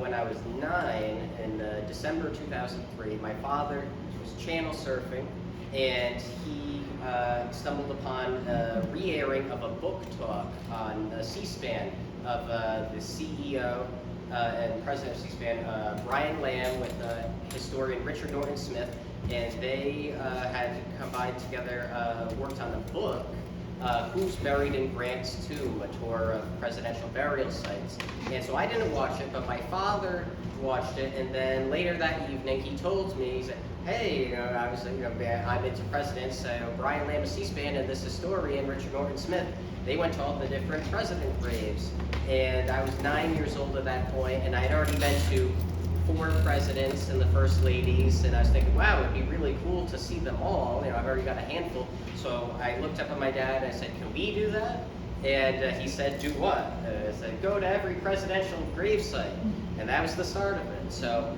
when I was 9, in December 2003, my father was channel surfing, and he stumbled upon a re-airing of a book talk on C-SPAN of the CEO and president of C-SPAN, Brian Lamb, with historian Richard Norton Smith, and they had combined together, worked on a book Who's Buried in Grant's Tomb, a tour of presidential burial sites. And so I didn't watch it, but my father watched it, and then later that evening he told me, he said, hey, I was, I'm into presidents, Brian Lamb of C-SPAN and this historian, Richard Norton Smith, they went to all the different president graves. And I was 9 years old at that point, and I had already been to 4 presidents and the first ladies, and I was thinking, wow, it'd be really cool to see them all. I've already got a handful. So I looked up at my dad and I said, can we do that? And he said, do what? I said, go to every presidential gravesite. And that was the start of it. So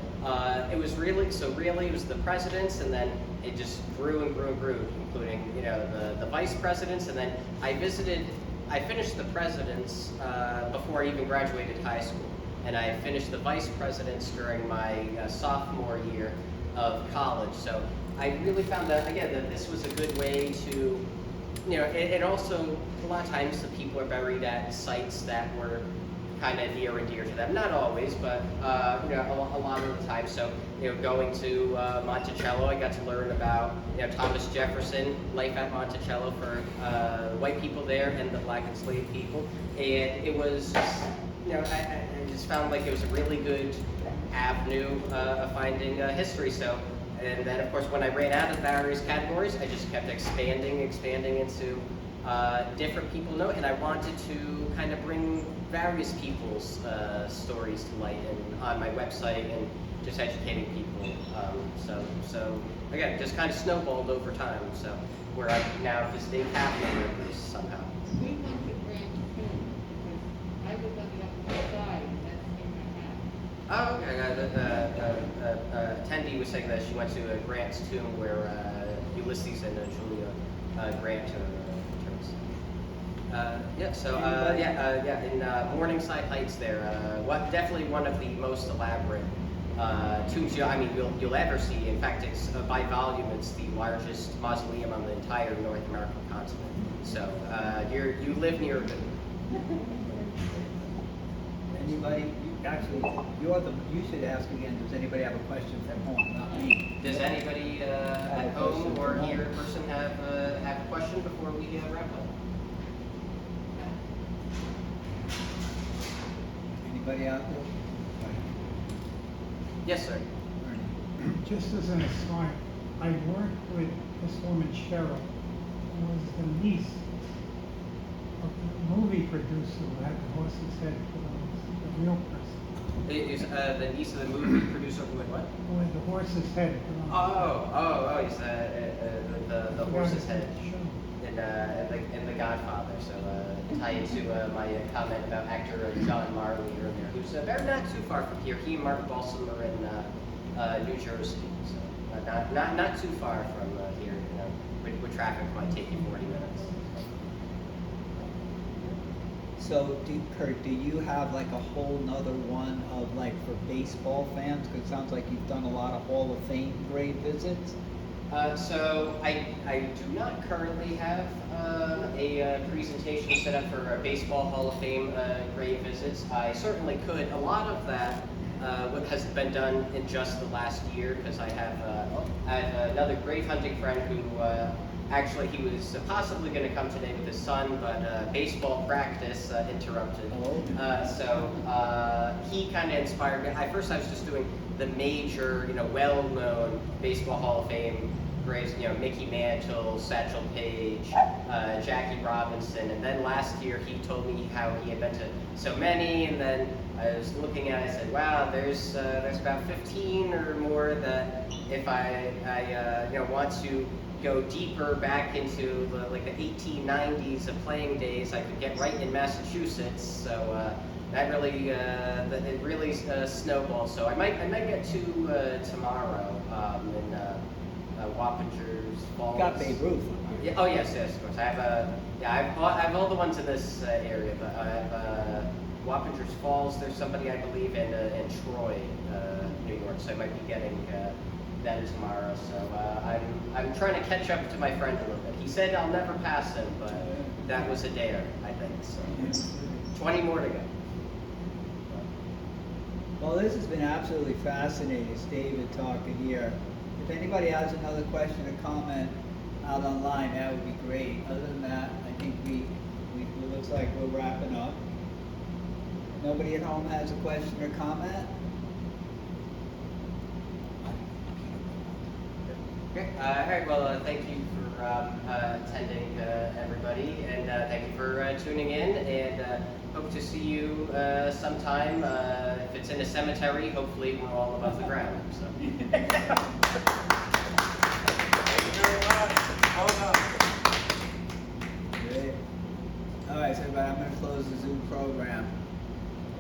it was really it was the presidents, and then it just grew and grew and grew, including, the vice presidents. And then I finished the presidents before I even graduated high school. And I finished the vice presidents during my sophomore year of college. So I really found that, again, that this was a good way to, and also a lot of times the people are buried at sites that were kind of near and dear to them. Not always, but, a lot of the time. So, going to Monticello, I got to learn about, Thomas Jefferson, life at Monticello for white people there and the black enslaved people. And it was just, I just found like it was a really good avenue of finding history. So, and then of course when I ran out of various categories, I just kept expanding into different people know, and I wanted to kind of bring various people's stories to light and on my website and just educating people. So again, just kind of snowballed over time. So where I'm now visiting Catholic members somehow. We went to Grant's Tomb, because I was on the opposite side, and that's in my house. Oh, okay. The attendee was saying that she went to Grant's Tomb where Ulysses and Julia Grant turns. In Morningside Heights there, definitely one of the most elaborate tombs you'll ever see. In fact, it's by volume, it's the largest mausoleum on the entire North American continent. So you live near a good. Anybody? You should ask again. Does anybody have a question at home? Not me. Does anybody at home or here in person have a question before we wrap up? Anybody out there? Yes, sir. Just as an aside, I worked with this woman Cheryl, who was the niece of the movie producer who had the horse's head put on the real person. Is the niece of the movie producer who had what? Who had the horse's head put on. He's the horse's head in the Godfather. So tie into my comment about actor John Marley earlier, who's very not too far from here. He and Mark Balsam are in New Jersey, so not too far from here. With traffic might take you 40 minutes. So, Kurt, do you have like a whole nother one of like for baseball fans? Because it sounds like you've done a lot of Hall of Fame grave visits. So I do not currently have a presentation set up for Baseball Hall of Fame grave visits. I certainly could. A lot of that has been done in just the last year because I have another grave hunting friend who actually he was possibly going to come today with his son, but baseball practice interrupted. So he kind of inspired me. At first I was just doing the major, well-known Baseball Hall of Fame graves, Mickey Mantle, Satchel Paige, Jackie Robinson, and then last year he told me how he had been to so many, and then I was looking at it, I said, wow, there's about 15 or more that if I want to go deeper back into the 1890s of playing days, I could get right in Massachusetts. So that really it really snowballed. So I might get to tomorrow in Wappingers Falls. Got Babe Ruth. Yeah. Oh yes, of course. I have all the ones in this area, but I have Wappingers Falls. There's somebody I believe in Troy, New York. So I might be getting them tomorrow. So I'm trying to catch up to my friend a little bit. He said I'll never pass him, but that was a dare, I think. So 20 more to go. Well, this has been absolutely fascinating. It's David talking here. If anybody has another question or comment out online, that would be great. Other than that, I think it looks like we're wrapping up. Nobody at home has a question or comment? Okay. All right. Well, thank you for attending, everybody, and thank you for tuning in. And hope to see you sometime. If it's in a cemetery, hopefully we're all above the ground. So.